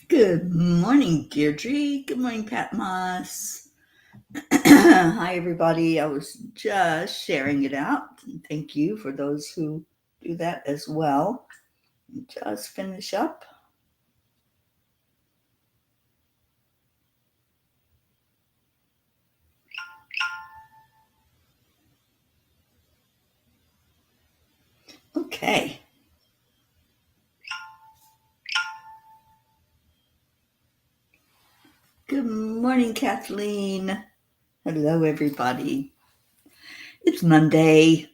Good morning, Deirdre. Good morning, Pat Moss. Hi, everybody. I was just sharing it out. Thank you for those who do that as well. Just finish up. Okay. Good morning, Kathleen. Hello, everybody. It's Monday.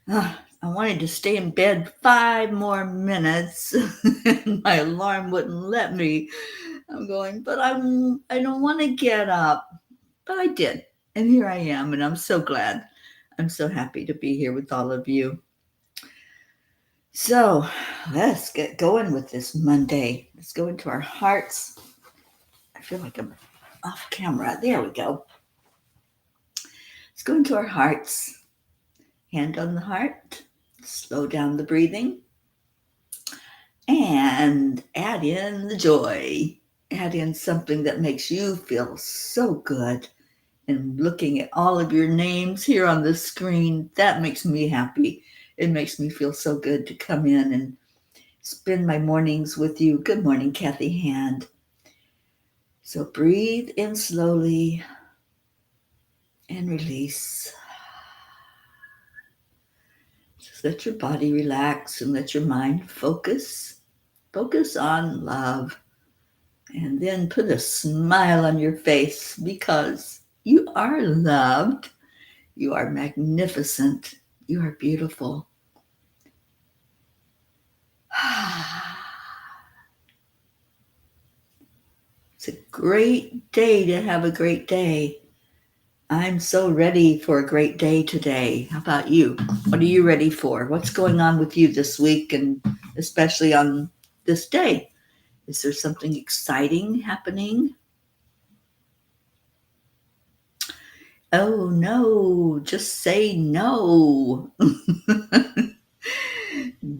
I wanted to stay in bed 5 more minutes. My alarm wouldn't let me. I'm going, but I don't want to get up. But I did. And here I am, and I'm so glad. I'm so happy to be here with all of you. So let's get going with this Monday. Let's go into our hearts. I feel like I'm off camera. There we go. Let's go into our hearts. Hand on the heart. Slow down the breathing. And add in the joy. Add in something that makes you feel so good. And looking at all of your names here on the screen, that makes me happy. It makes me feel so good to come in and spend my mornings with you. Good morning, Kathy Hand. So breathe in slowly and release. Just let your body relax and let your mind focus. Focus on love. And then put a smile on your face because you are loved. You are magnificent. You are beautiful. It's a great day to have a great day. I'm so ready for a great day today. How about you? What are you ready for? What's going on with you this week and especially on this day? Is there something exciting happening? Oh no, just say no.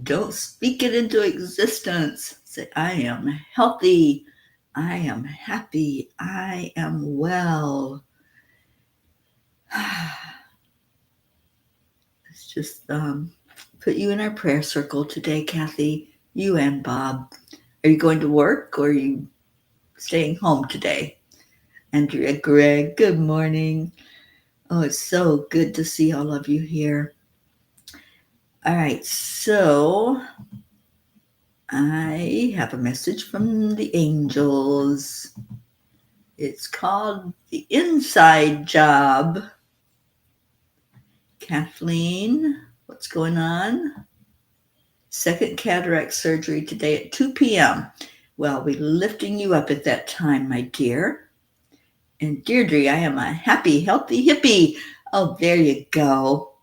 Don't speak it into existence. Say, I am healthy. I am happy. I am well. Let's just put you in our prayer circle today, Kathy. You and Bob. Are you going to work or are you staying home today? Andrea, Greg, good morning. Oh, it's so good to see all of you here. All right, so I have a message from the angels. It's called The Inside Job. Kathleen, what's going on? Second cataract surgery today at 2 p.m. Well, I'll be lifting you up at that time, my dear. And Deirdre, I am a happy, healthy hippie. Oh, there you go.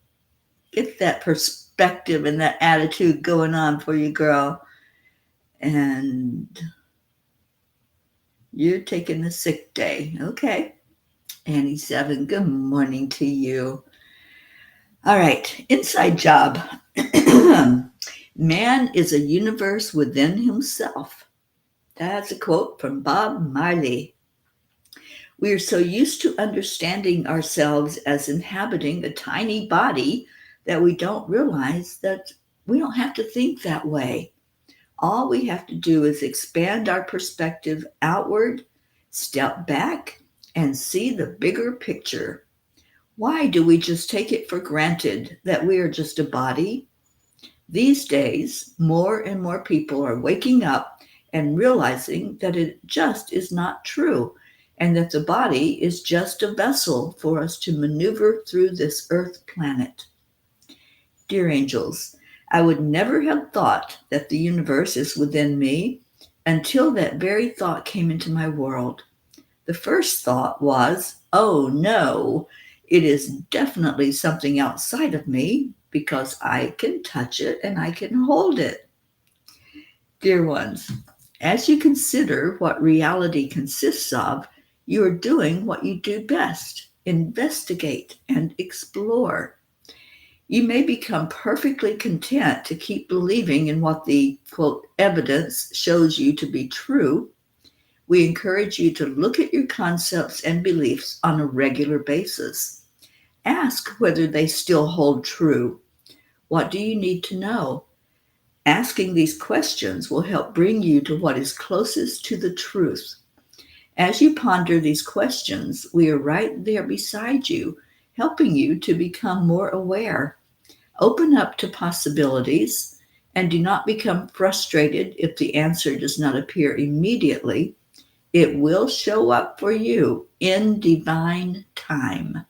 Get that perspective and that attitude going on for you, girl. And you're taking a sick day. Okay. Annie 7, good morning to you. All right, inside job. Man is a universe within himself. That's a quote from Bob Marley. We are so used to understanding ourselves as inhabiting a tiny body that we don't realize that we don't have to think that way. All we have to do is expand our perspective outward, step back, and see the bigger picture. Why do we just take it for granted that we are just a body? These days, more and more people are waking up and realizing that it just is not true, and that the body is just a vessel for us to maneuver through this earth planet. Dear angels, I would never have thought that the universe is within me until that very thought came into my world. The first thought was, oh no, it is definitely something outside of me because I can touch it and I can hold it. Dear ones, as you consider what reality consists of, you are doing what you do best: investigate and explore. You may become perfectly content to keep believing in what the quote evidence shows you to be true. We encourage you to look at your concepts and beliefs on a regular basis. Ask whether they still hold true. What do you need to know? Asking these questions will help bring you to what is closest to the truth. As you ponder these questions, we are right there beside you, helping you to become more aware. Open up to possibilities and do not become frustrated if the answer does not appear immediately. It will show up for you in divine time.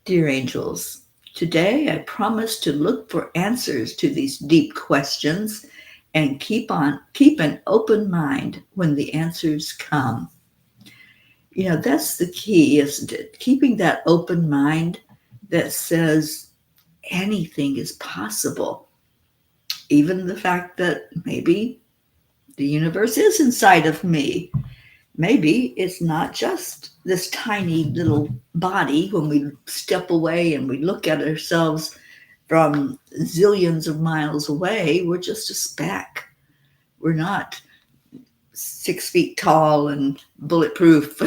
Dear angels, today I promise to look for answers to these deep questions and keep an open mind when the answers come. That's the key, isn't it? Keeping that open mind that says anything is possible. Even the fact that maybe the universe is inside of me. Maybe it's not just this tiny little body when we step away and we look at ourselves from zillions of miles away. We're just a speck. We're not 6 feet tall and bulletproof.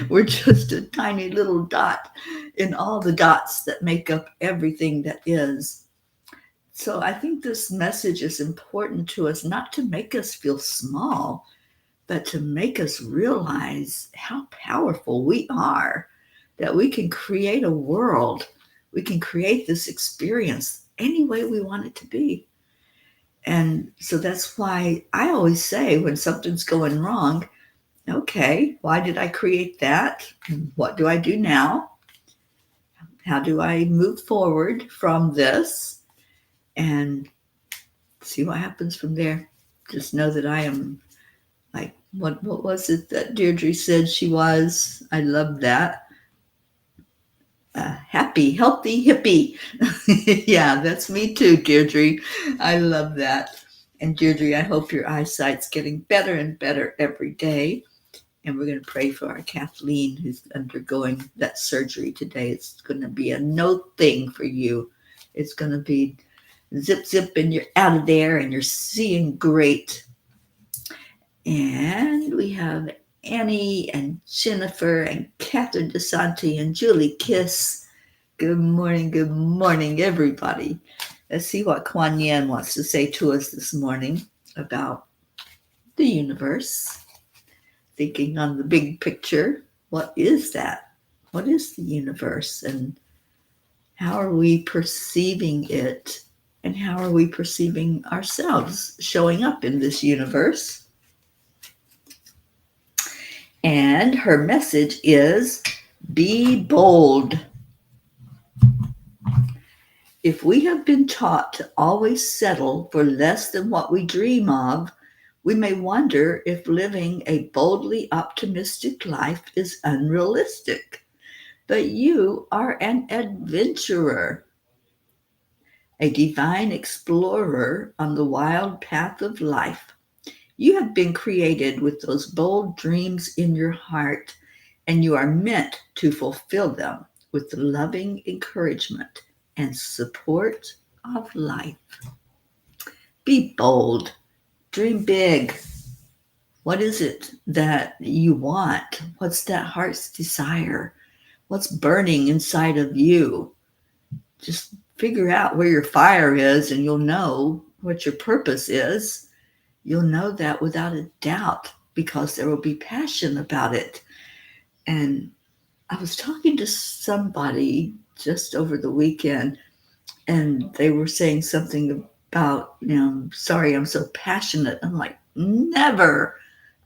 We're just a tiny little dot in all the dots that make up everything that is. So I think this message is important to us, not to make us feel small, but to make us realize how powerful we are, that we can create a world. We can create this experience any way we want it to be. And so that's why I always say when something's going wrong, okay, why did I create that? What do I do now? How do I move forward from this? And see what happens from there. Just know that I am like, what was it that Deirdre said she was? I love that. Happy, healthy hippie. Yeah, that's me too, Deirdre. I love that. And Deirdre, I hope your eyesight's getting better and better every day. And we're going to pray for our Kathleen, who's undergoing that surgery today. It's going to be a no thing for you. It's going to be zip, zip, and you're out of there and you're seeing great. And we have Annie and Jennifer and Catherine DeSanti and Julie Kiss. Good morning, everybody. Let's see what Kuan Yin wants to say to us this morning about the universe. Thinking on the big picture, what is that? What is the universe? And how are we perceiving it? And how are we perceiving ourselves showing up in this universe? And her message is, be bold. If we have been taught to always settle for less than what we dream of, we may wonder if living a boldly optimistic life is unrealistic. But you are an adventurer, a divine explorer on the wild path of life. You have been created with those bold dreams in your heart, and you are meant to fulfill them with the loving encouragement and support of life. Be bold. Dream big. What is it that you want? What's that heart's desire? What's burning inside of you? Just figure out where your fire is and you'll know what your purpose is. You'll know that without a doubt because there will be passion about it. And I was talking to somebody just over the weekend and they were saying something about, sorry, I'm so passionate. I'm like, never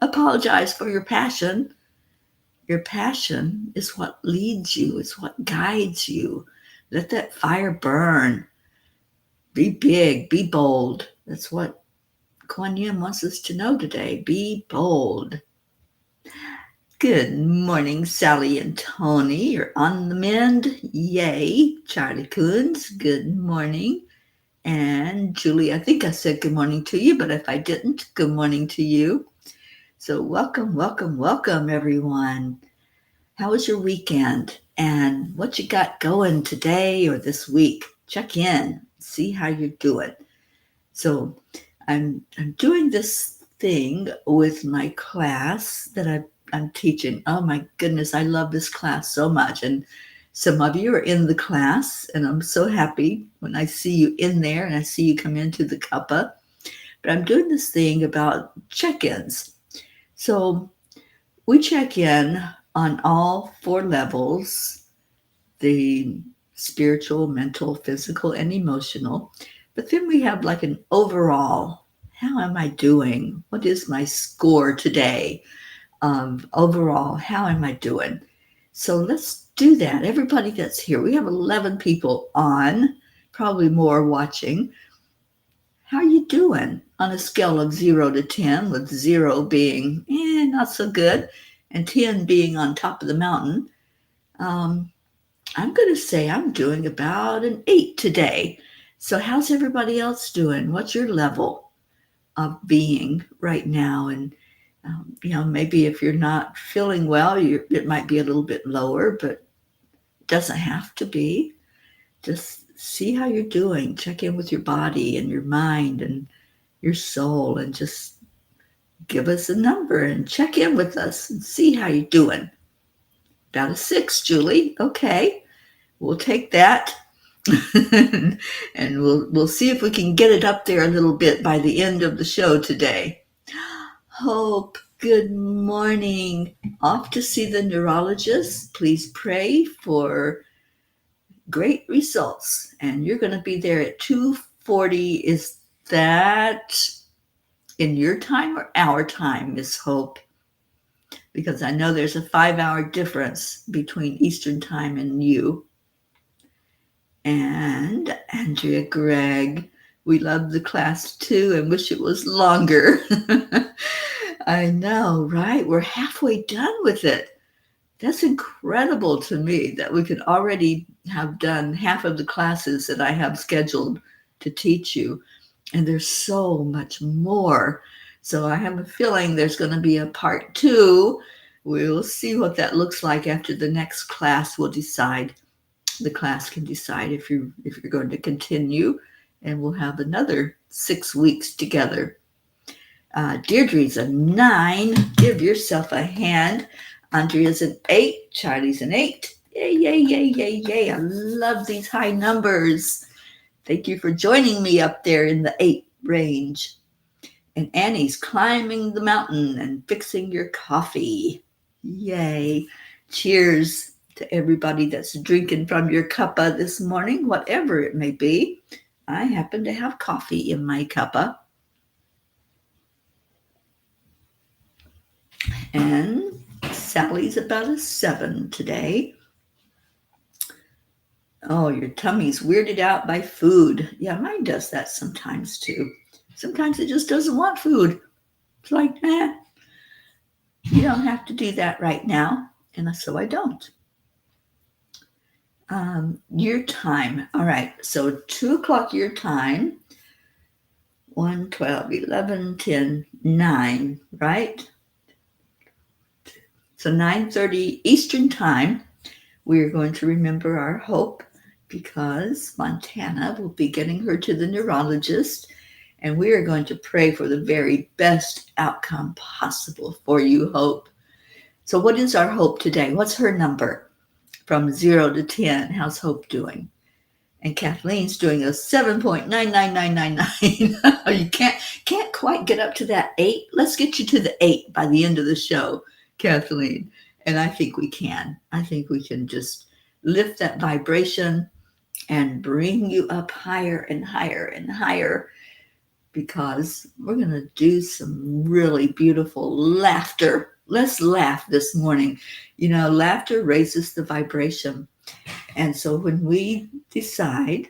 apologize for your passion. Your passion is what leads you. It's what guides you. Let that fire burn. Be big, be bold. That's what Kuan Yin wants us to know today. Be bold. Good morning, Sally and Tony. You're on the mend. Yay. Charlie Coons, good morning. And Julie, I think I said good morning to you, but if I didn't, good morning to you. So welcome, everyone. How was your weekend? And what you got going today or this week? Check in, see how you're doing. So I'm doing this thing with my class that I'm teaching. Oh my goodness, I love this class so much. And some of you are in the class, and I'm so happy when I see you in there and I see you come into the cuppa. But I'm doing this thing about check-ins. So we check in on all 4 levels, the spiritual, mental, physical, and emotional. But then we have like an overall, how am I doing? What is my score today? Overall, how am I doing? So let's do that. Everybody that's here, we have 11 people on, probably more watching. How are you doing on a scale of 0 to 10, with 0 being not so good and 10 being on top of the mountain? I'm going to say I'm doing about an 8 today. So how's everybody else doing? What's your level of being right now? And, maybe if you're not feeling well, it might be a little bit lower, but it doesn't have to be. Just see how you're doing. Check in with your body and your mind and your soul, and just give us a number and check in with us and see how you're doing. About a 6, Julie. Okay, we'll take that. And we'll see if we can get it up there a little bit by the end of the show today. Hope, good morning. Off to see the neurologist. Please pray for great results. And you're going to be there at 2:40. Is that in your time or our time, Miss Hope? Because I know there's a 5-hour difference between Eastern time and you. And Andrea Gregg, we love the class too and wish it was longer. I know, right? We're halfway done with it. That's incredible to me that we could already have done half of the classes that I have scheduled to teach you. And there's so much more. So I have a feeling there's going to be a part 2. We'll see what that looks like after the next class. We'll decide. The class can decide if you're going to continue, and we'll have another 6 weeks together. Deirdre's a 9. Give yourself a hand. Andrea's an 8. Charlie's an 8. Yay, yay, yay, yay, yay. I love these high numbers. Thank you for joining me up there in the 8 range. And Annie's climbing the mountain and fixing your coffee. Yay. Cheers to everybody that's drinking from your cuppa this morning, whatever it may be. I happen to have coffee in my cuppa. And Sally's about a 7 today. Oh, your tummy's weirded out by food. Yeah, mine does that sometimes too. Sometimes it just doesn't want food. It's like, you don't have to do that right now. And so I don't. Your time. All right. So 2 o'clock your time. 1, 12, 11, 10, 9, right? So 9:30 Eastern time, we're going to remember our hope, because Montana will be getting her to the neurologist, and we are going to pray for the very best outcome possible for you, Hope. So what is our Hope today? What's her number? From 0 to 10, how's Hope doing? And Kathleen's doing a 7.99999. You can't quite get up to that 8. Let's get you to the 8 by the end of the show, Kathleen. And I think we can. I think we can just lift that vibration and bring you up higher and higher and higher, because we're going to do some really beautiful laughter. Let's laugh this morning. Laughter raises the vibration. And so when we decide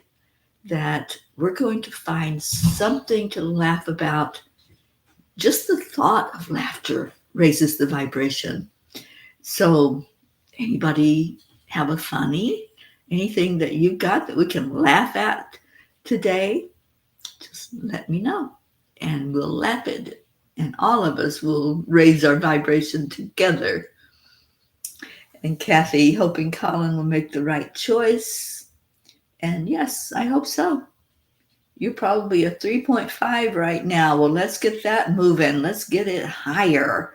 that we're going to find something to laugh about, just the thought of laughter raises the vibration. So anybody have a funny, anything that you've got that we can laugh at today? Just let me know and we'll laugh at it. And all of us will raise our vibration together. And Kathy, hoping Colin will make the right choice. And yes, I hope so. You're probably a 3.5 right now. Well, let's get that moving. Let's get it higher.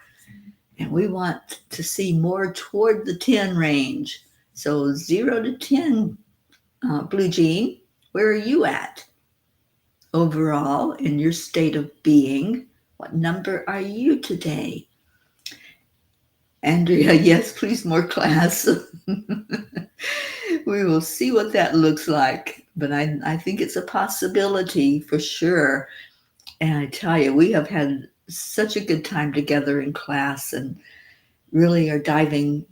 And we want to see more toward the 10 range. So 0 to 10, Blue Jean, where are you at? Overall, in your state of being, what number are you today? Andrea, yes, please, more class. We will see what that looks like. But I think it's a possibility for sure. And I tell you, we have had such a good time together in class and really are diving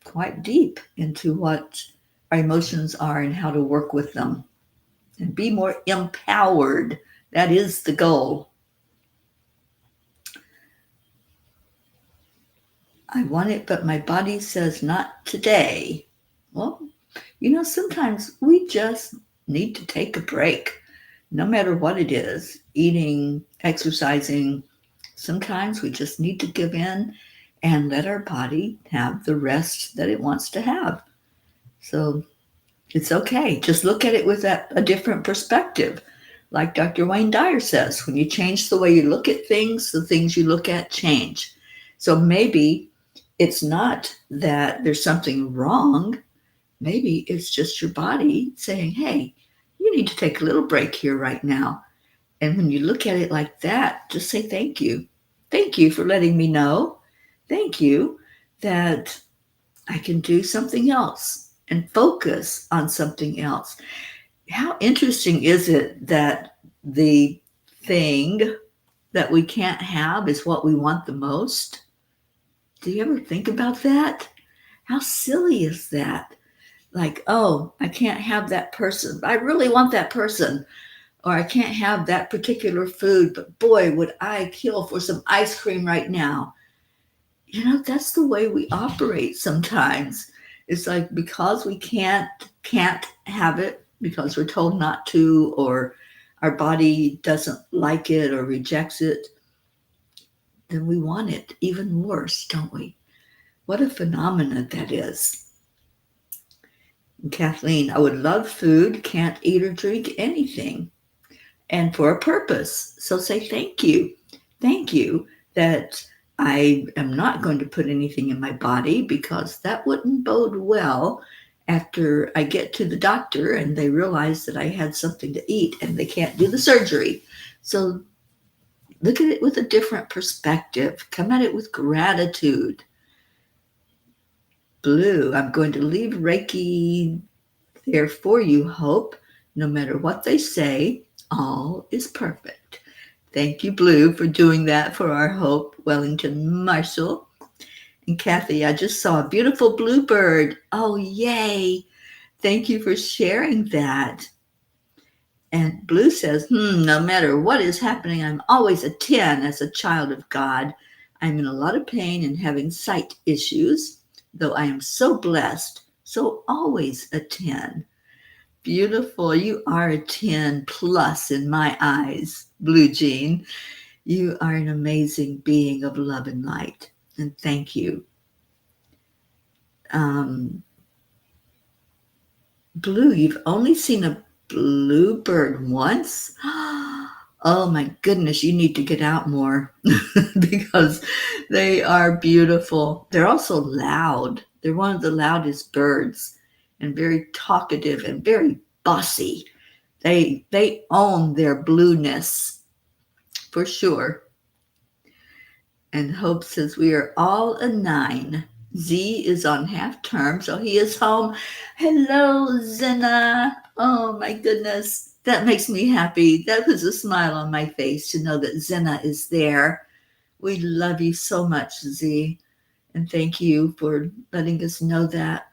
quite deep into what our emotions are and how to work with them and be more empowered. That is the goal. I want it, but my body says not today. Well, sometimes we just need to take a break, no matter what it is, eating, exercising. Sometimes we just need to give in and let our body have the rest that it wants to have. So it's okay. Just look at it with a different perspective. Like Dr. Wayne Dyer says, when you change the way you look at things, the things you look at change. So maybe it's not that there's something wrong. Maybe it's just your body saying, hey, you need to take a little break here right now. And when you look at it like that, just say thank you. Thank you for letting me know. Thank you that I can do something else and focus on something else. How interesting is it that the thing that we can't have is what we want the most? Do you ever think about that? How silly is that? Like, oh, I can't have that person. I really want that person. Or I can't have that particular food, but boy, would I kill for some ice cream right now. That's the way we operate sometimes. It's like because we can't have it because we're told not to, or our body doesn't like it or rejects it, then we want it even worse, don't we? What a phenomenon that is. And Kathleen, I would love food, can't eat or drink anything, and for a purpose. So say thank you. Thank you that I am not going to put anything in my body because that wouldn't bode well after I get to the doctor and they realize that I had something to eat and they can't do the surgery. So look at it with a different perspective. Come at it with gratitude. Blue, I'm going to leave Reiki there for you, Hope. No matter what they say, all is perfect. Thank you, Blue, for doing that for our Hope, Wellington Marshall. And Kathy, I just saw a beautiful bluebird. Oh, yay. Thank you for sharing that. And Blue says, no matter what is happening, I'm always a 10 as a child of God. I'm in a lot of pain and having sight issues, though I am so blessed, so always a 10. Beautiful. You are a 10 plus in my eyes, Blue Jean. You are an amazing being of love and light. And thank you. Blue, you've only seen a bluebird once? Oh my goodness, you need to get out more because they are beautiful. They're also loud. They're one of the loudest birds and very talkative and very bossy. They own their blueness for sure. And Hope says we are all a 9. Z is on half term, so he is home. Hello, Zena. Oh my goodness. That makes me happy. That puts a smile on my face to know that Zena is there. We love you so much, Z. And thank you for letting us know that.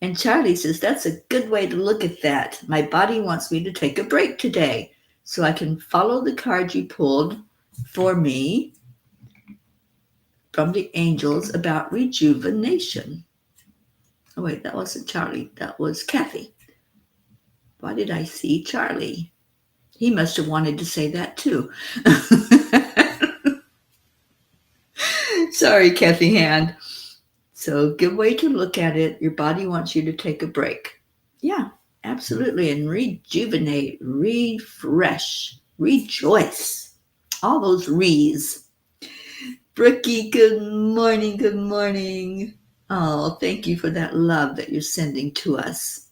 And Charlie says, that's a good way to look at that. My body wants me to take a break today so I can follow the card you pulled for me from the angels about rejuvenation. Oh, wait, that wasn't Charlie. That was Kathy. Why did I see Charlie? He must have wanted to say that too. Sorry, Kathy Hand. So good way to look at it. Your body wants you to take a break. Yeah, Absolutely. And rejuvenate, refresh, rejoice. All those re's. Brookie, good morning. Good morning. Oh, thank you for that love that you're sending to us.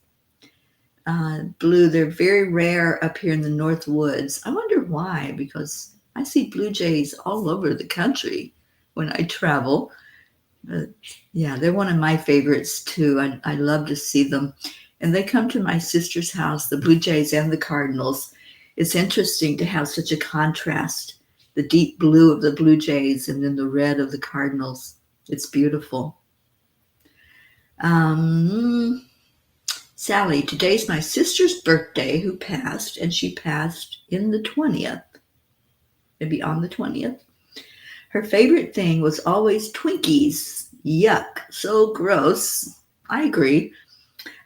Blue, they're very rare up here in the North Woods. I wonder why, because I see blue jays all over the country when I travel. Yeah, they're one of my favorites too. I love to see them. And they come to my sister's house, the Blue Jays and the Cardinals. It's interesting to have such a contrast, the deep blue of the Blue Jays and then the red of the Cardinals. It's beautiful. Sally, today's my sister's birthday who passed, and she passed in the 20th, maybe on the 20th. Her favorite thing was always Twinkies. Yuck, so gross. I agree.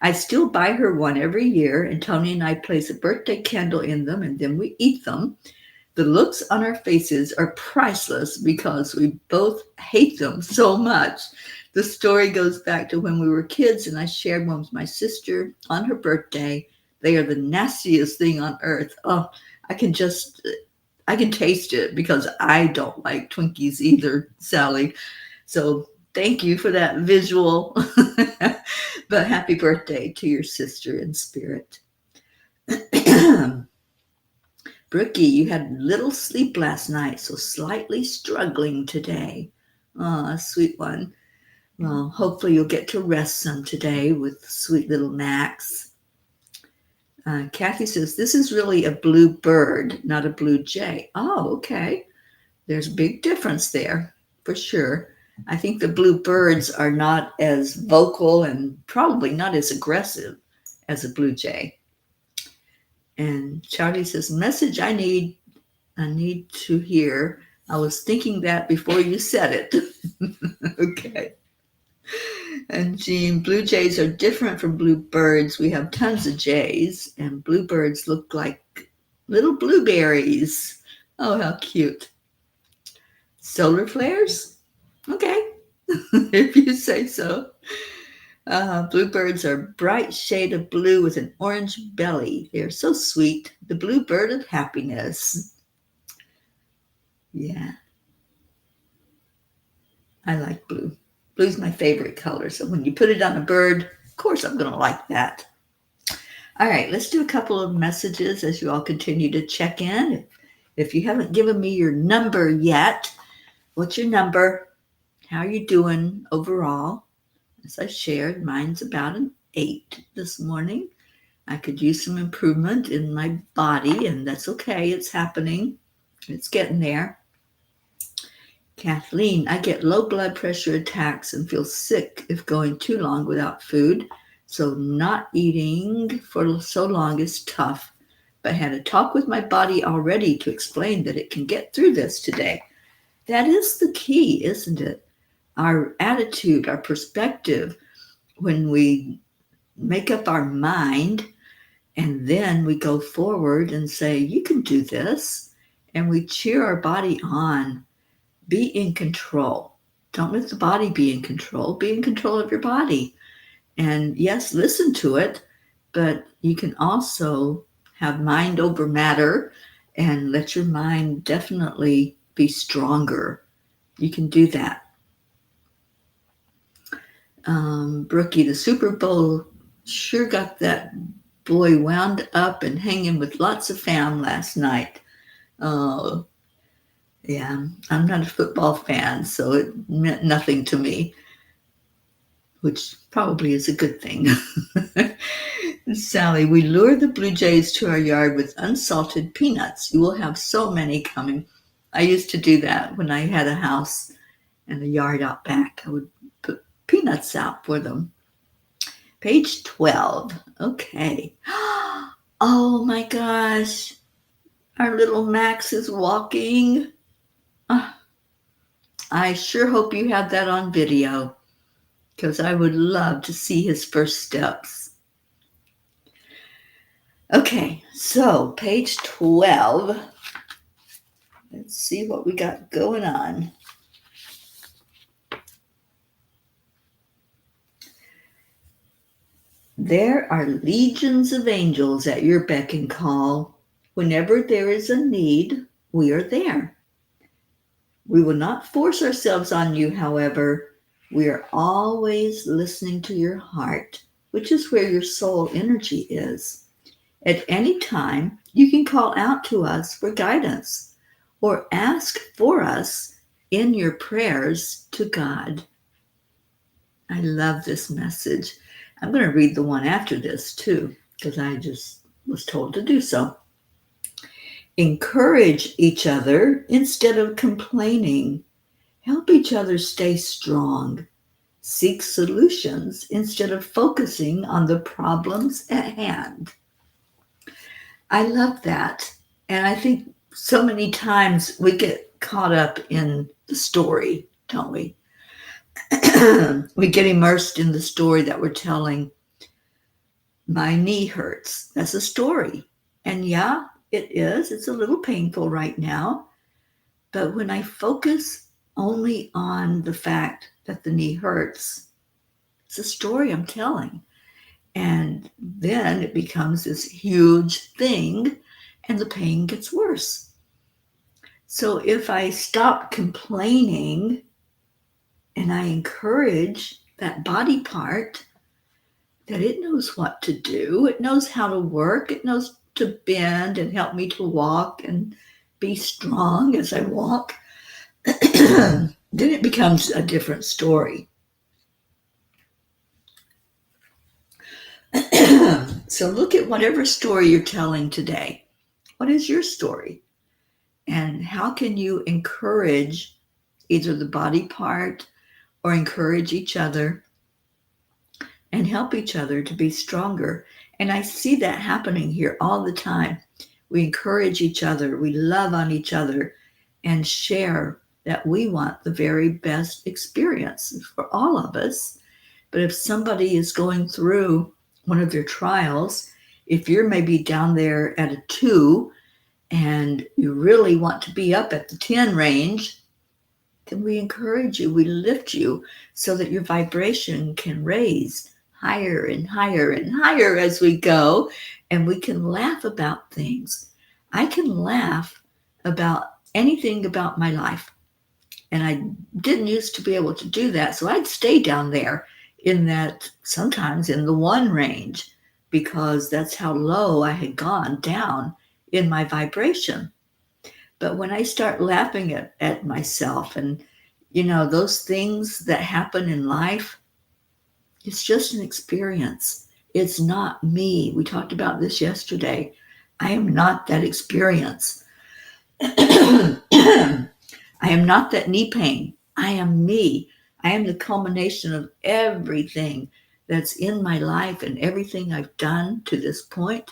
I still buy her one every year, and Tony and I place a birthday candle in them, and then we eat them. The looks on our faces are priceless because we both hate them so much. The story goes back to when we were kids, and I shared one with my sister on her birthday. They are the nastiest thing on earth. Oh, I can taste it because I don't like Twinkies either, Sally. So thank you for that visual. But happy birthday to your sister in spirit. Brookie, you had little sleep last night, so slightly struggling today. Oh, sweet one. Well, hopefully you'll get to rest some today with sweet little Max. Kathy says, this is really a blue bird, not a blue jay. Oh, okay. There's a big difference there, for sure. I think the blue birds are not as vocal and probably not as aggressive as a blue jay. And Charlie says, message I need to hear. I was thinking that before you said it. Okay. And Jean, blue jays are different from blue birds. We have tons of jays, and bluebirds look like little blueberries. Oh, how cute. Solar flares? Okay, if you say so. Bluebirds are a bright shade of blue with an orange belly. They're so sweet. The bluebird of happiness. Yeah, I like blue. Blue's my favorite color. So when you put it on a bird, of course I'm going to like that. All right, let's do a couple of messages as you all continue to check in. If you haven't given me your number yet, what's your number? How are you doing overall? As I shared, mine's about an 8 this morning. I could use some improvement in my body, and that's okay. It's happening. It's getting there. Kathleen, I get low blood pressure attacks and feel sick if going too long without food. So not eating for so long is tough. But I had a talk with my body already to explain that it can get through this today. That is the key, isn't it? Our attitude, our perspective, when we make up our mind and then we go forward and say, you can do this. And we cheer our body on. Be in control. Don't let the body be in control. Be in control of your body. And yes, listen to it, but you can also have mind over matter and let your mind definitely be stronger. You can do that. Brookie, the Super Bowl sure got that boy wound up and hanging with lots of fam last night. Oh, yeah, I'm not a football fan, so it meant nothing to me, which probably is a good thing. Sally, we lure the blue jays to our yard with unsalted peanuts. You will have so many coming. I used to do that when I had a house and a yard out back. I would put peanuts out for them. Page 12. Okay. Oh my gosh. Our little Max is walking. I sure hope you have that on video because I would love to see his first steps. Okay, so page 12. Let's see what we got going on. There are legions of angels at your beck and call. Whenever there is a need, we are there. We will not force ourselves on you, however. We are always listening to your heart, which is where your soul energy is. At any time, you can call out to us for guidance or ask for us in your prayers to God. I love this message. I'm going to read the one after this too, because I just was told to do so. Encourage each other instead of complaining. Help each other stay strong. Seek solutions instead of focusing on the problems at hand. I love that. And I think so many times we get caught up in the story, don't we? We get immersed in the story that we're telling. My knee hurts. That's a story. And yeah, it is. It's a little painful right now. But when I focus only on the fact that the knee hurts, it's a story I'm telling. And then it becomes this huge thing and the pain gets worse. So if I stop complaining and I encourage that body part, that it knows what to do, it knows how to work, it knows to bend and help me to walk and be strong as I walk, then it becomes a different story. So look at whatever story you're telling today. What is your story? And how can you encourage either the body part or encourage each other and help each other to be stronger? And I see that happening here all the time. We encourage each other, we love on each other, and share that we want the very best experience for all of us. But if somebody is going through one of their trials, if you're maybe down there at a 2 and you really want to be up at the 10 range, then we encourage you, we lift you so that your vibration can raise higher and higher and higher as we go, and we can laugh about things. I can laugh about anything about my life, and I didn't used to be able to do that, so I'd stay down there in that, sometimes in the 1 range, because that's how low I had gone down in my vibration. But when I start laughing at myself and, those things that happen in life, it's just an experience. It's not me. We talked about this yesterday. I am not that experience. I am not that knee pain. I am me. I am the culmination of everything that's in my life and everything I've done to this point.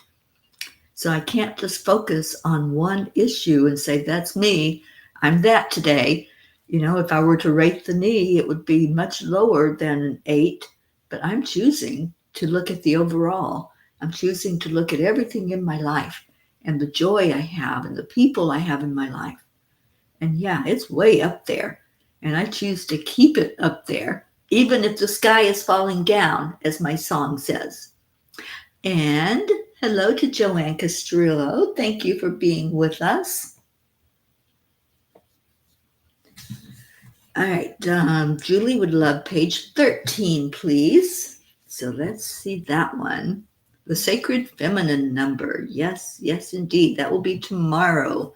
So I can't just focus on one issue and say, that's me. I'm that today. If I were to rate the knee, it would be much lower than an 8. But I'm choosing to look at the overall. I'm choosing to look at everything in my life and the joy I have and the people I have in my life. And yeah, it's way up there. And I choose to keep it up there, even if the sky is falling down, as my song says. And hello to Joanne Castrillo. Thank you for being with us. All right, Julie would love page 13, please. So let's see that one. The sacred feminine number. Yes, indeed. That will be tomorrow.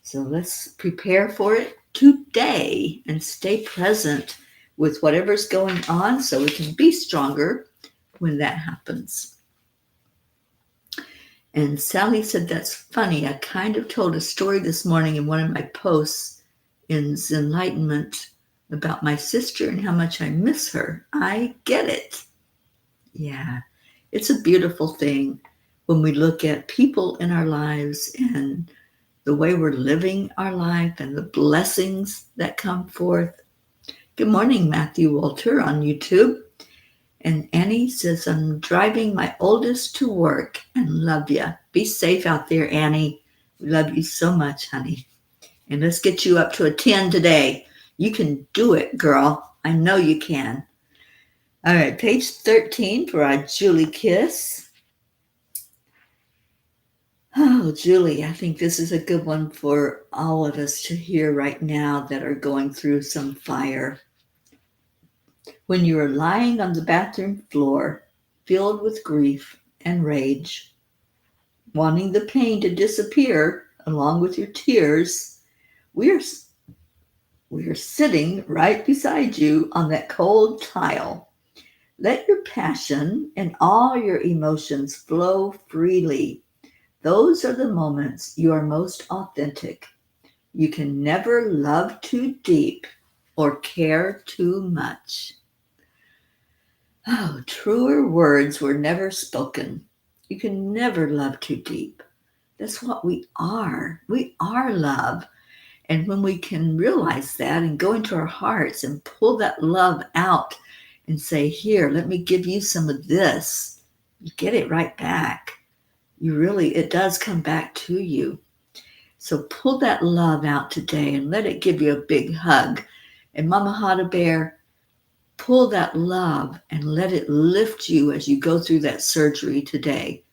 So let's prepare for it today and stay present with whatever's going on so we can be stronger when that happens. And Sally said, that's funny. I kind of told a story this morning in one of my posts in Enlightenment about my sister and how much I miss her. I get it. Yeah, it's a beautiful thing when we look at people in our lives and the way we're living our life and the blessings that come forth. Good morning, Matthew Walter on YouTube. And Annie says, I'm driving my oldest to work and love you. Be safe out there, Annie. We love you so much, honey. And let's get you up to a 10 today. You can do it, girl. I know you can. All right, page 13 for our Julie Kiss. Oh, Julie, I think this is a good one for all of us to hear right now that are going through some fire. When you are lying on the bathroom floor, filled with grief and rage, wanting the pain to disappear along with your tears, we are sitting right beside you on that cold tile. Let your passion and all your emotions flow freely. Those are the moments you are most authentic. You can never love too deep or care too much. Oh, truer words were never spoken. You can never love too deep. That's what we are. We are love. And when we can realize that and go into our hearts and pull that love out and say, here, let me give you some of this, you get it right back. It does come back to you. So pull that love out today and let it give you a big hug. And Mama Hada Bear, pull that love and let it lift you as you go through that surgery today.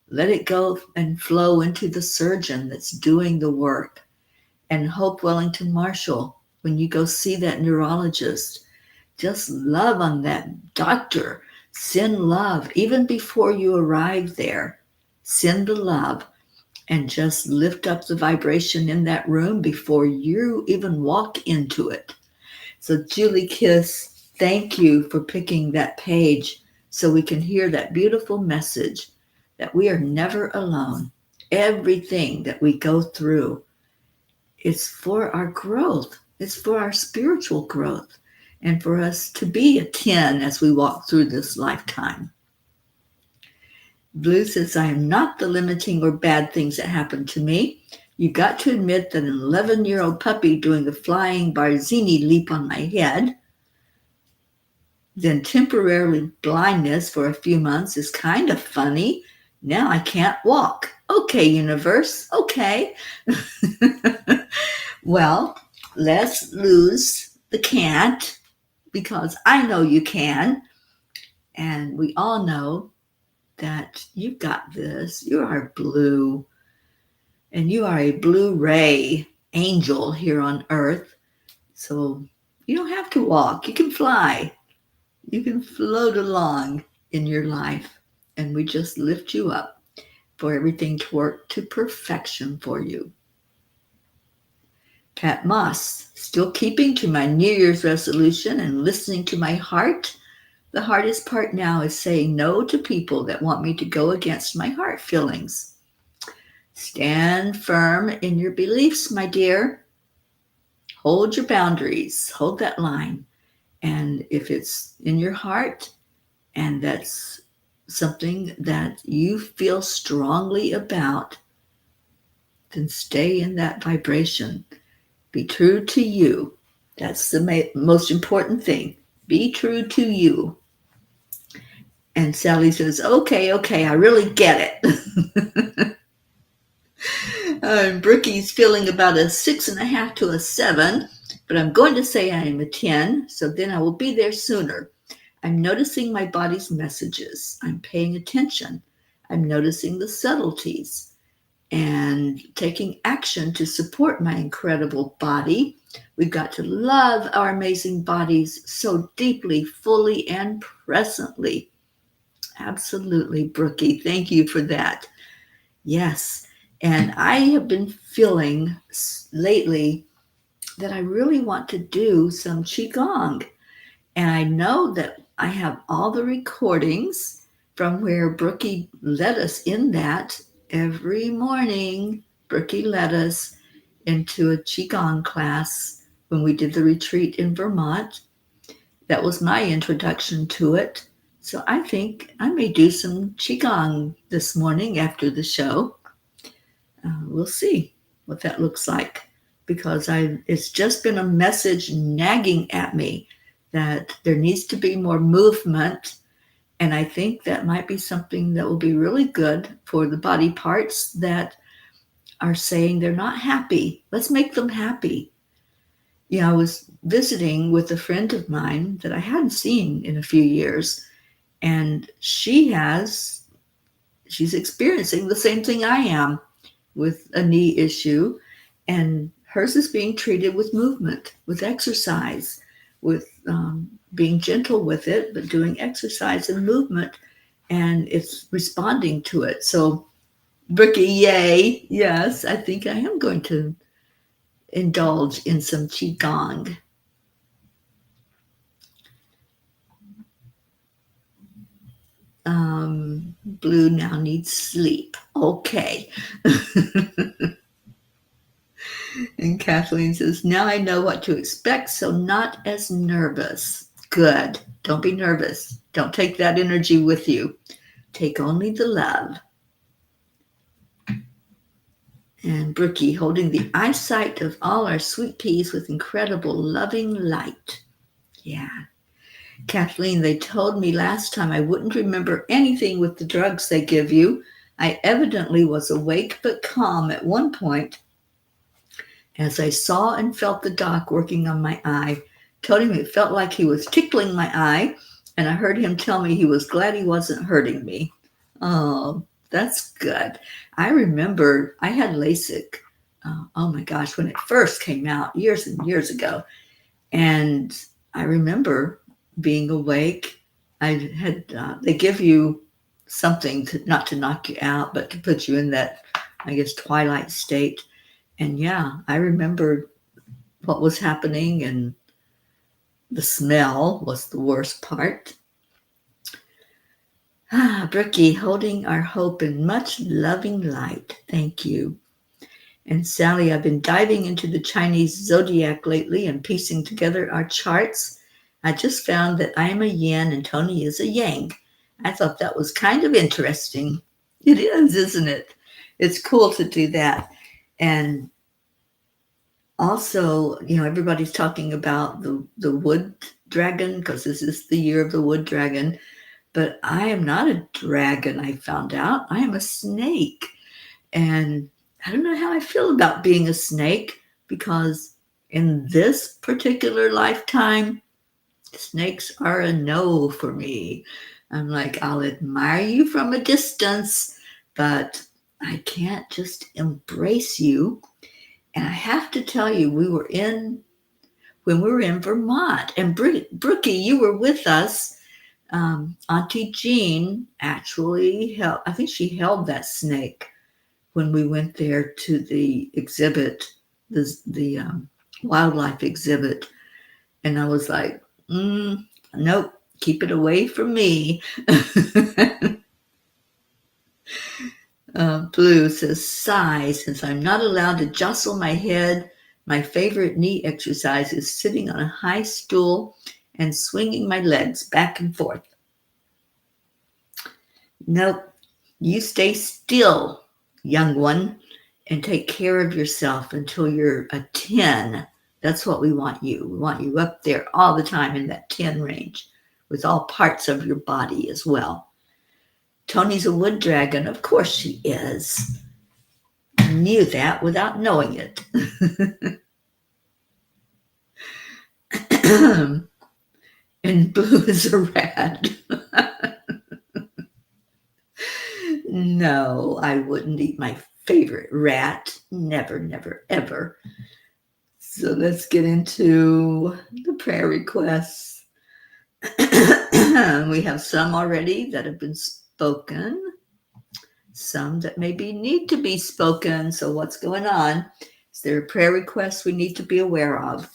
Let it go and flow into the surgeon that's doing the work. And Hope Wellington Marshall, when you go see that neurologist, just love on that doctor. Send love even before you arrive there. Send the love and just lift up the vibration in that room before you even walk into it. So Julie Kiss, thank you for picking that page so we can hear that beautiful message that we are never alone. Everything that we go through, it's for our growth. It's for our spiritual growth and for us to be a 10 as we walk through this lifetime. Blue says, I am not the limiting or bad things that happen to me. You got to admit that an 11-year-old puppy doing a flying Barzini leap on my head, then temporarily blindness for a few months is kind of funny. Now I can't walk. Okay, universe. Okay. Well, let's lose the can't because I know you can. And we all know that you've got this. You are blue. And you are a blue ray angel here on earth. So you don't have to walk. You can fly. You can float along in your life. And we just lift you up for everything to work to perfection for you. Pat Moss, still keeping to my New Year's resolution and listening to my heart. The hardest part now is saying no to people that want me to go against my heart feelings. Stand firm in your beliefs, my dear. Hold your boundaries. Hold that line. And if it's in your heart and that's something that you feel strongly about, then stay in that vibration. Be true to you. That's the most important thing. Be true to you. And Sally says, okay, I really get it. Brookie's feeling about a 6.5 to a 7, but I'm going to say I am a 10, so then I will be there sooner. I'm noticing my body's messages. I'm paying attention. I'm noticing the subtleties and taking action to support my incredible body. We've got to love our amazing bodies so deeply, fully, and presently. Absolutely, Brookie. Thank you for that. Yes. And I have been feeling lately that I really want to do some Qigong. And I know that I have all the recordings from where Brookie led us in that. Every morning, Brookie led us into a Qigong class when we did the retreat in Vermont. That was my introduction to it. So I think I may do some Qigong this morning after the show. We'll see what that looks like because it's just been a message nagging at me that there needs to be more movement. And I think that might be something that will be really good for the body parts that are saying they're not happy. Let's make them happy. I was visiting with a friend of mine that I hadn't seen in a few years, and she's experiencing the same thing I am with a knee issue, and hers is being treated with movement, with exercise, with being gentle with it, but doing exercise and movement, and it's responding to it. So, Brookie, yay! Yes, I think I am going to indulge in some qigong. Blue now needs sleep. Okay. And Kathleen says, now I know what to expect, so not as nervous. Good. Don't be nervous. Don't take that energy with you. Take only the love. And Brookie holding the eyesight of all our sweet peas with incredible loving light. Yeah. Kathleen, they told me last time I wouldn't remember anything with the drugs they give you. I evidently was awake but calm at one point as I saw and felt the doc working on my eye. Told him it felt like he was tickling my eye, and I heard him tell me he was glad he wasn't hurting me. Oh, that's good. I remember I had LASIK. Oh my gosh, when it first came out years and years ago. And I remember being awake. I had, they give you something not to knock you out, but to put you in that, I guess, twilight state. And yeah, I remember what was happening, and the smell was the worst part. Brookie, holding our hope in much loving light. Thank you. And Sally, I've been diving into the Chinese zodiac lately and piecing together our charts. I just found that I am a yin and Tony is a yang. I thought that was kind of interesting. It is, isn't it? It's cool to do that. And also, everybody's talking about the wood dragon because this is the year of the wood dragon. But I am not a dragon, I found out. I am a snake. And I don't know how I feel about being a snake, because in this particular lifetime, snakes are a no for me. I'm like, I'll admire you from a distance, but I can't just embrace you. And I have to tell you, when we were in Vermont, and Brookie, you were with us. Auntie Jean actually held, I think she held that snake when we went there to the exhibit, the wildlife exhibit. And I was like, nope, keep it away from me. Blue says, sigh, since I'm not allowed to jostle my head. My favorite knee exercise is sitting on a high stool and swinging my legs back and forth. Nope, you stay still, young one, and take care of yourself until you're a 10. That's what we want you. We want you up there all the time in that 10 range with all parts of your body as well. Tony's a wood dragon. Of course she is. I knew that without knowing it. And Blue is a rat. No, I wouldn't eat my favorite rat. Never, never, ever. So let's get into the prayer requests. We have some already that have been spoken, some that maybe need to be spoken. So what's going on? Is there a prayer request we need to be aware of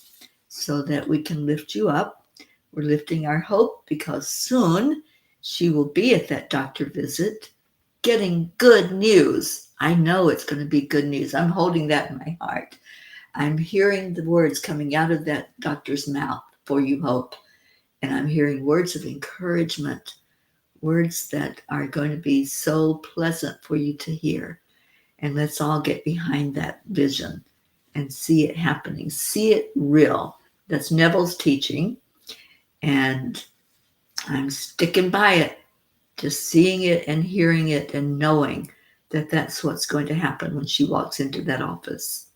so that we can lift you up? We're lifting our hope because soon she will be at that doctor visit getting good news. I know it's going to be good news. I'm holding that in my heart. I'm hearing the words coming out of that doctor's mouth for you, Hope. And I'm hearing words of encouragement, words that are going to be so pleasant for you to hear. And let's all get behind that vision and see it happening. See it real. That's Neville's teaching. And I'm sticking by it. Just seeing it and hearing it and knowing that that's what's going to happen when she walks into that office.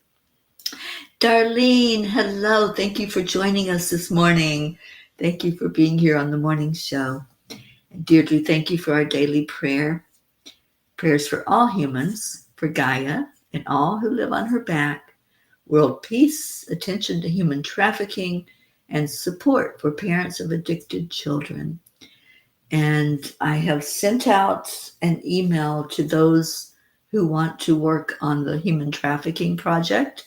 Darlene, hello. Thank you for joining us this morning. Thank you for being here on the morning show. And Deirdre, thank you for our daily prayer. Prayers for all humans, for Gaia and all who live on her back, world peace, attention to human trafficking, and support for parents of addicted children. And I have sent out an email to those who want to work on the human trafficking project.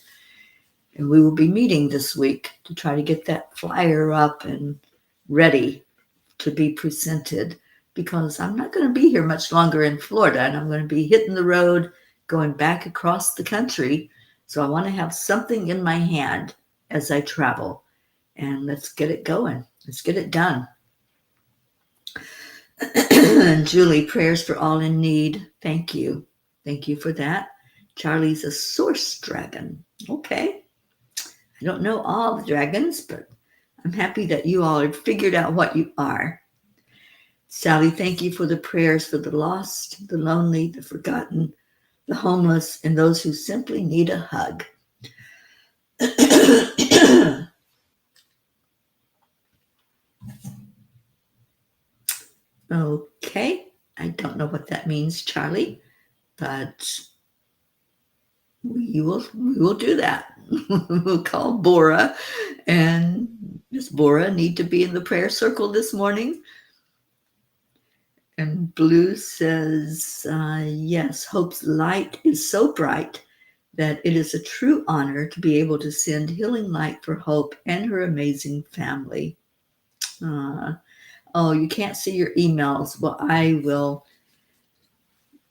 And we will be meeting this week to try to get that flyer up and ready to be presented, because I'm not going to be here much longer in Florida, and I'm going to be hitting the road, going back across the country. So I want to have something in my hand as I travel. And let's get it going. Let's get it done. And Julie, prayers for all in need. Thank you. Thank you for that. Charlie's a source dragon. Okay. I don't know all the dragons, but I'm happy that you all have figured out what you are. Sally, thank you for the prayers for the lost, the lonely, the forgotten, the homeless, and those who simply need a hug. Okay, I don't know what that means, Charlie, but we will do that. We'll call Bora, and Miss Bora need to be in the prayer circle this morning. And Blue says, yes, Hope's light is so bright that it is a true honor to be able to send healing light for Hope and her amazing family. Oh, you can't see your emails. Well,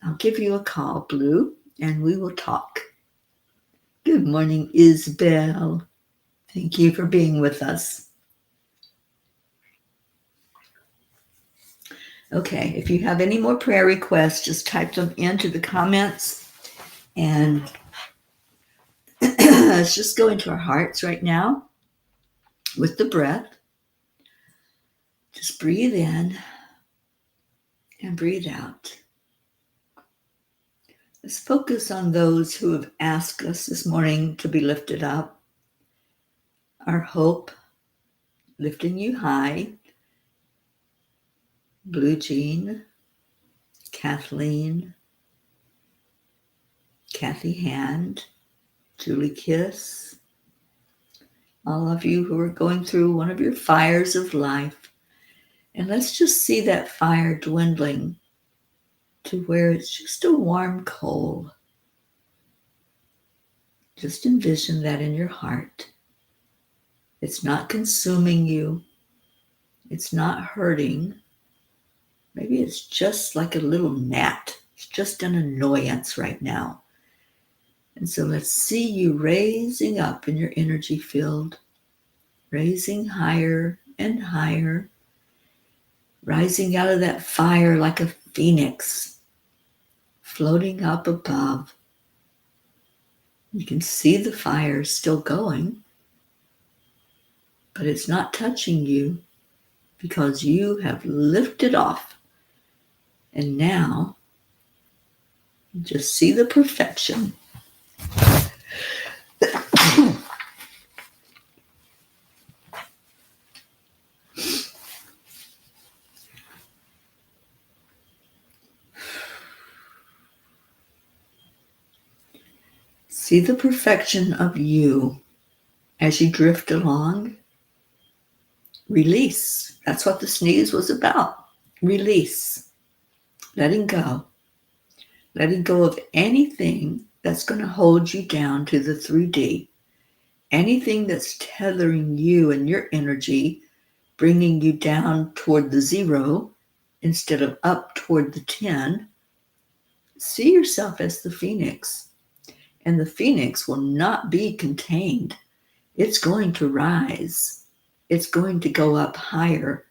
I'll give you a call, Blue, and we will talk. Good morning, Isabel. Thank you for being with us. Okay, if you have any more prayer requests, just type them into the comments. And let's just go into our hearts right now with the breath. Just breathe in and breathe out. Let's focus on those who have asked us this morning to be lifted up. Our Hope, lifting you high. Blue Jean, Kathleen, Kathy Hand, Julie Kiss, all of you who are going through one of your fires of life. And let's just see that fire dwindling to where it's just a warm coal. Just envision that in your heart. It's not consuming you. It's not hurting. Maybe it's just like a little gnat. It's just an annoyance right now. And so let's see you raising up in your energy field, raising higher and higher, rising out of that fire like a phoenix, floating up above. You can see the fire still going, but it's not touching you because you have lifted off. And now, just see the perfection. See the perfection of you as you drift along. Release. That's what the sneeze was about. Release. Letting go. Letting go of anything that's going to hold you down to the 3D. Anything that's tethering you and your energy, bringing you down toward the 0 instead of up toward the 10. See yourself as the phoenix. And the phoenix will not be contained. It's going to rise. It's going to go up higher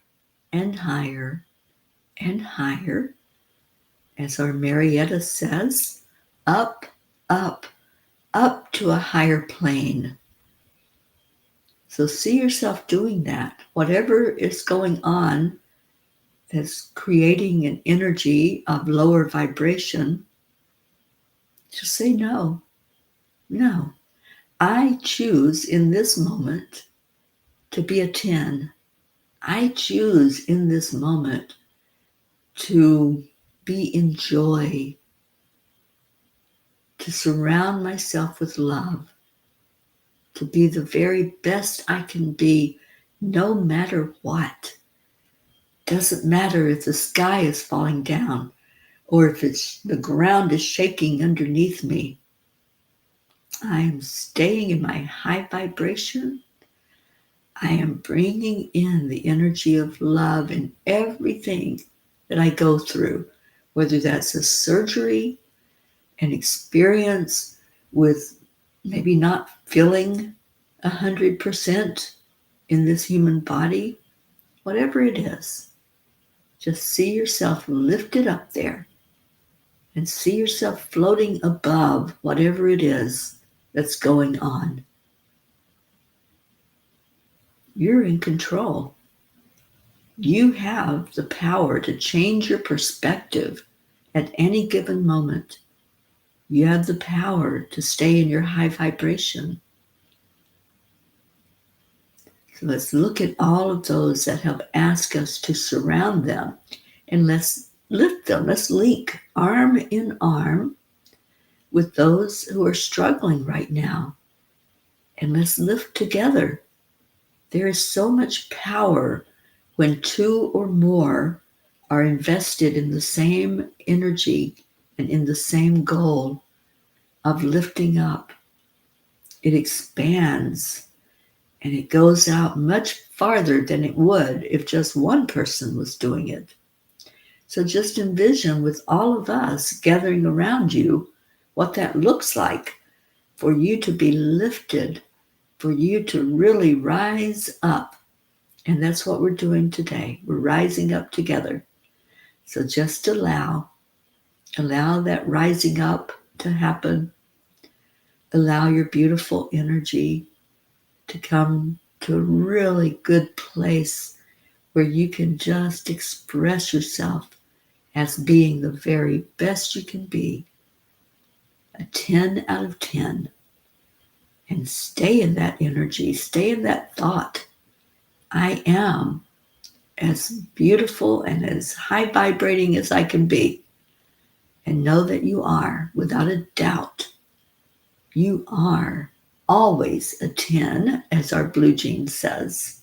and higher and higher. As our Marietta says, up, up, up to a higher plane. So see yourself doing that. Whatever is going on that's creating an energy of lower vibration, just say no. No. I choose in this moment to be a 10. I choose in this moment to be in joy, to surround myself with love, to be the very best I can be, no matter what. Doesn't matter if the sky is falling down or if the ground is shaking underneath me. I am staying in my high vibration. I am bringing in the energy of love in everything that I go through, whether that's a surgery, an experience with maybe not feeling 100% in this human body, whatever it is. Just see yourself lifted up there and see yourself floating above whatever it is that's going on. You're in control. You have the power to change your perspective at any given moment. You have the power to stay in your high vibration. So let's look at all of those that have asked us to surround them, and let's lift them. Let's link arm in arm with those who are struggling right now. And let's lift together. There is so much power when two or more are invested in the same energy and in the same goal of lifting up. It expands and it goes out much farther than it would if just one person was doing it. So just envision with all of us gathering around you what that looks like for you to be lifted, for you to really rise up. And that's what we're doing today. We're rising up together. So just allow that rising up to happen. Allow your beautiful energy to come to a really good place where you can just express yourself as being the very best you can be. A 10 out of 10. And stay in that energy. Stay in that thought. I am as beautiful and as high vibrating as I can be. And know that you are, without a doubt, you are always a 10, as our blue jean says.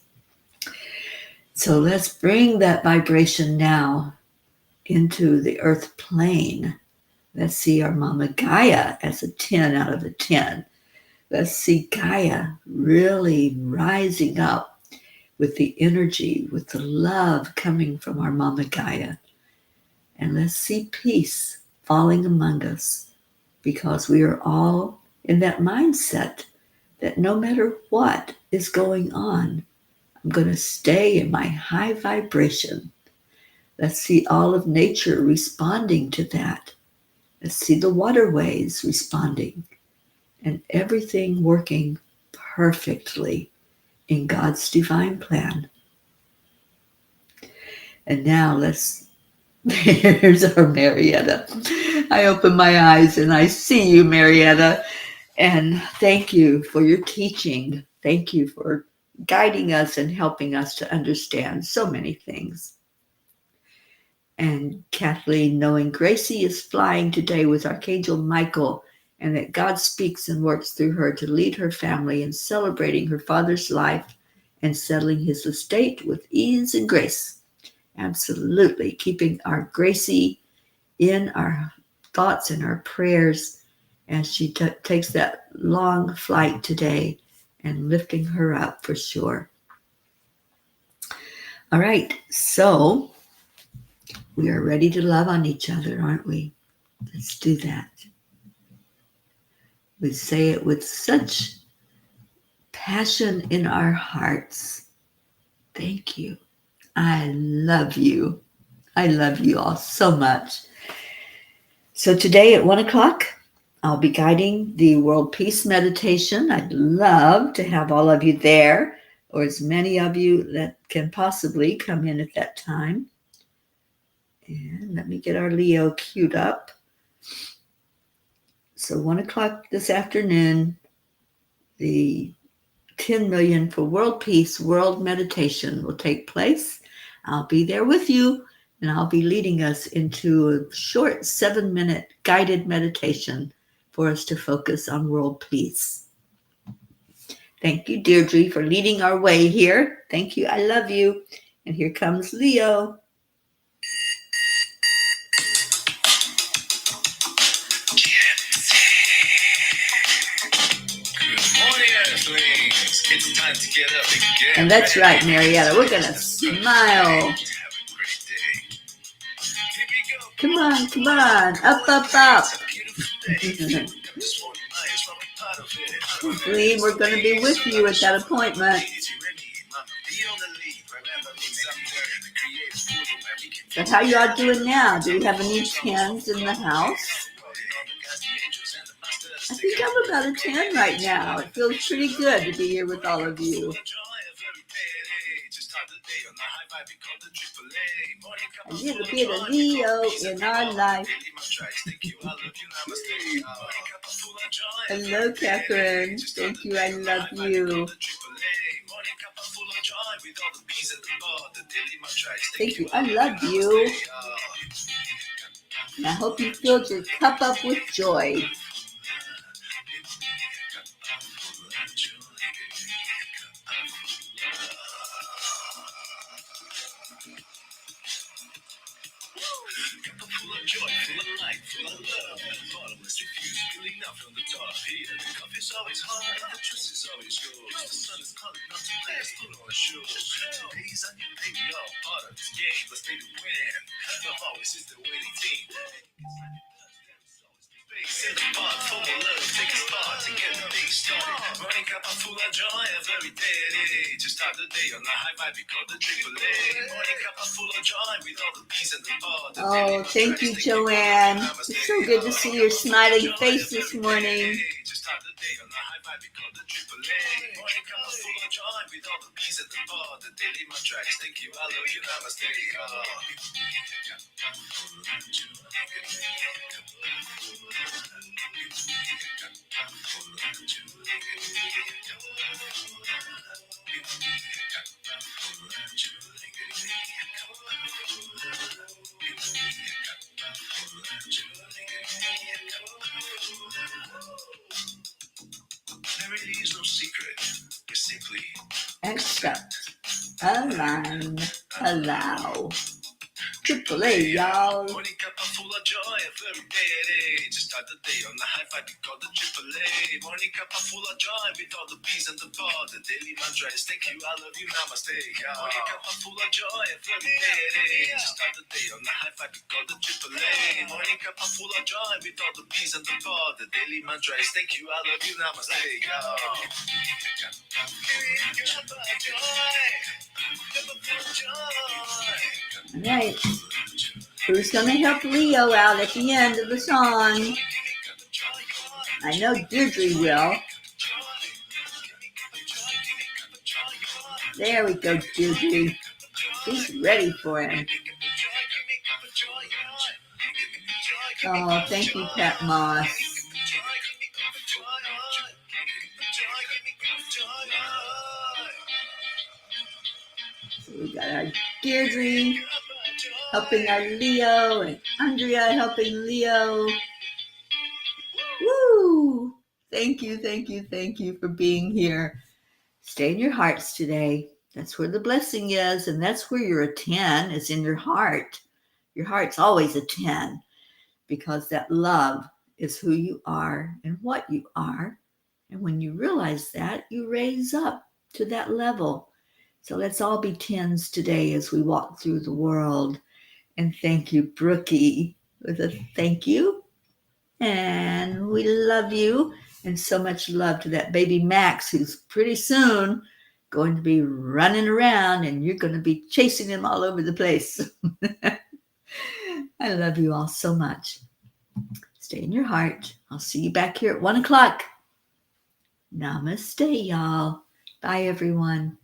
So let's bring that vibration now into the earth plane. Let's see our Mama Gaia as a 10 out of a 10. Let's see Gaia really rising up with the energy, with the love coming from our Mama Gaia. And let's see peace falling among us, because we are all in that mindset that no matter what is going on, I'm going to stay in my high vibration. Let's see all of nature responding to that. Let's see the waterways responding, and everything working perfectly in God's divine plan. And now here's our Marietta. I open my eyes and I see you, Marietta. And thank you for your teaching. Thank you for guiding us and helping us to understand so many things. And Kathleen, knowing Gracie is flying today with Archangel Michael, and that God speaks and works through her to lead her family in celebrating her father's life and settling his estate with ease and grace. Absolutely. Keeping our Gracie in our thoughts and our prayers as she takes that long flight today, and lifting her up for sure. All right. So we are ready to love on each other, aren't we? Let's do that. We say it with such passion in our hearts. Thank you. I love you. I love you all so much. So today at 1 o'clock, I'll be guiding the World Peace Meditation. I'd love to have all of you there, or as many of you that can possibly come in at that time. And let me get our Leo queued up. So 1 o'clock this afternoon, the 10 million for world peace, world meditation will take place. I'll be there with you, and I'll be leading us into a short 7-minute guided meditation for us to focus on world peace. Thank you, Deirdre, for leading our way here. Thank you. I love you. And here comes Leo. It's time to get up again. And that's right, Marietta. We're going to smile. Come on, come on. Up, up, up. Hopefully, we're going to be with you at that appointment. So how you all doing now? Do we have any 10s in the house? I think I'm about a 10 right now. It feels pretty good to be here with all of you. A little bit of Leo in our life. Hello, Catherine. Thank you. I love you. Thank you. I love you. And I hope you filled your cup up with joy. Morning Cuppa full of joy every day. To start the day on a high vibe, we call the AAA. Morning Cuppa full of joy with all the peace and the ball. Oh, thank you, Joanne. It's so good to see your smiling face this morning. To start the day on a high vibe, we call the AAA. Morning Cuppa full of joy with all the peace and the ball. The daily mantras, thank you, I love you, namaste. There really is no secret. It's simply accept, align, allow. AAA, y'all. Morning Cuppa full of joy every day. To start the day on the high vibe, we call the AAA. Morning Cuppa full of joy with all the peace and the ball. The daily mantra is thank you, I love you, namaste. Morning Cuppa full of joy every day. To start the day on the high vibe, we call the AAA. Morning Cuppa full of joy with all the peace and the ball. The daily mantra is thank you, I love you, namaste. All right. Who's going to help Leo out at the end of the song? I know Deirdre will. There we go, Deirdre. She's ready for him. Oh, thank you, Pat Moss. So we got our Deirdre helping our Leo, and Andrea helping Leo. Woo! Thank you for being here. Stay in your hearts today. That's where the blessing is, and that's where you're a 10, is in your heart. Your heart's always a 10, because that love is who you are and what you are. And when you realize that, you raise up to that level. So let's all be 10s today as we walk through the world. And thank you, Brookie, with a thank you. And we love you. And so much love to that baby Max, who's pretty soon going to be running around, and you're going to be chasing him all over the place. I love you all so much. Stay in your heart. I'll see you back here at 1 o'clock. Namaste, y'all. Bye, everyone.